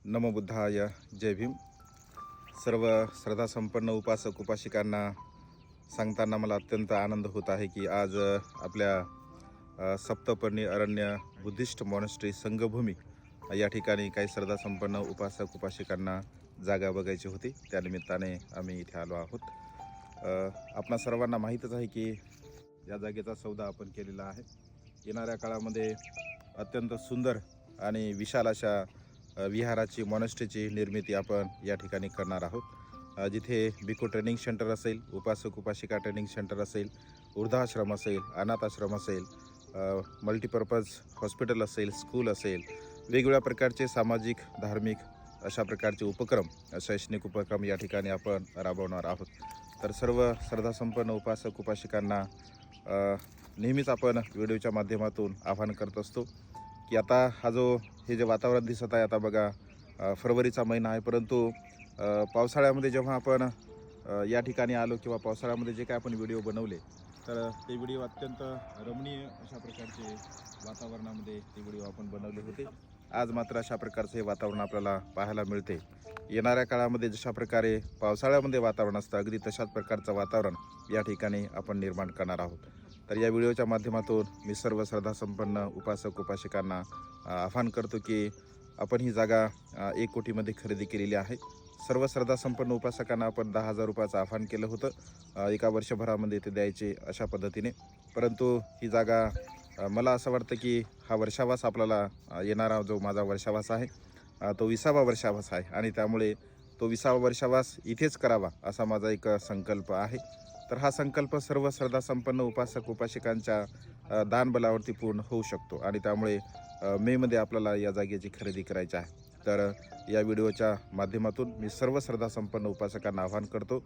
नमो बुद्धाय. जय भीम. सर्व श्रद्धासंपन्न उपासक उपासिकांना सांगताना मला अत्यंत आनंद होत आहे की आज आपल्या सप्तपर्णी अरण्य बुद्धिस्ट मॉनेस्ट्री संघभूमी या ठिकाणी काही श्रद्धासंपन्न उपासक उपासिकांना जागा बघायची होती. त्यानिमित्ताने आम्ही इथे आलो आहोत. आपणा सर्वांना माहीतच आहे की या जागेचा सौदा आपण केलेला आहे. येणाऱ्या काळामध्ये अत्यंत सुंदर आणि विशाल अशा विहाराची मॉनेस्ट्रीची निर्मिती आपण या ठिकाणी करणार आहोत. जिथे बिको ट्रेनिंग सेंटर असेल, उपासक उपासिका ट्रेनिंग सेंटर असेल, वृद्धाश्रम असेल, अनाथ आश्रम असेल, मल्टीपर्पज हॉस्पिटल असेल, स्कूल असेल, वेगवेगळ्या प्रकारचे सामाजिक धार्मिक अशा प्रकारचे उपक्रम, शैक्षणिक उपक्रम या ठिकाणी आपण राबवणार आहोत. तर सर्व श्रद्धासंपन्न उपासक उपासिकांना नेहमीच आपण व्हिडिओच्या माध्यमातून आवाहन करत असतो की आता हे जे वातावरण दिसत आहे, आता बघा फरवरीचा महिना आहे, परंतु पावसाळ्यामध्ये जेव्हा आपण या ठिकाणी आलो किंवा पावसाळ्यामध्ये जे काय आपण व्हिडिओ बनवले तर ते व्हिडिओ अत्यंत रमणीय अशा प्रकारचे वातावरणामध्ये ते व्हिडिओ आपण बनवले होते. आज मात्र अशा प्रकारचे हे वातावरण आपल्याला पाहायला मिळते. येणाऱ्या काळामध्ये जशा प्रकारे पावसाळ्यामध्ये वातावरण असतं, अगदी तशाच प्रकारचं वातावरण या ठिकाणी आपण निर्माण करणार आहोत. तर या व्हिडिओच्या माध्यमातून मी सर्व श्रद्धासंपन्न उपासक उपासिकांना आवाहन करतो की आपण ही जागा 1 कोटीमध्ये खरेदी केलेली आहे. सर्व श्रद्धासंपन्न उपासकांना आपण 10,000 रुपयाचं आवाहन केलं होतं एका वर्षभरामध्ये ते द्यायचे अशा पद्धतीने. परंतु ही जागा मला असं वाटतं की हा वर्षावास आपल्याला येणारा जो माझा वर्षावास आहे तो 20वा वर्षावास आहे आणि त्यामुळे तो 20वा वर्षावास इथेच करावा असा माझा एक संकल्प आहे. तर हा संकल्प सर्व श्रद्धासंपन्न उपासक उपासिकांच्या दानबलावरती पूर्ण होऊ शकतो आणि त्यामुळे मेमध्ये आपल्याला या जागेची खरेदी करायची आहे. तर या व्हिडिओच्या माध्यमातून मी सर्व श्रद्धासंपन्न उपासकांना आवाहन करतो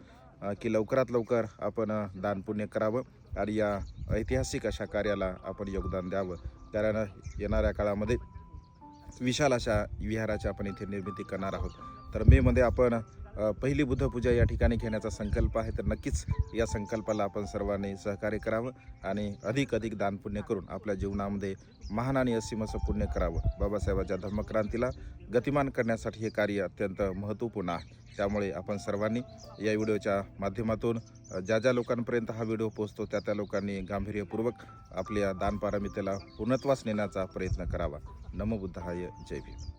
की लवकरात लवकर आपण दानपुण्य करावं आणि या ऐतिहासिक अशा कार्याला आपण योगदान द्यावं. कारण येणाऱ्या काळामध्ये विशाल अशा विहाराची आपण इथे निर्मिती करणार आहोत. तर मेमध्ये आपण पहिली बुद्धपूजा या ठिकाणी घेण्याचा संकल्प आहे. तर नक्कीच या संकल्पाला आपण सर्वांनी सहकार्य करावं आणि अधिक दानपुण्य करून आपल्या जीवनामध्ये महान आणि असीम असं पुण्य करावं. बाबासाहेबांच्या धर्मक्रांतीला गतिमान करण्यासाठी हे कार्य अत्यंत महत्त्वपूर्ण आहे. त्यामुळे आपण सर्वांनी या व्हिडिओच्या माध्यमातून ज्या लोकांपर्यंत हा व्हिडिओ पोहोचतो त्या लोकांनी गांभीर्यपूर्वक आपल्या दानपारमितेला पूर्णत्वास नेण्याचा प्रयत्न करावा. नमो बुद्धाय. जय भीम.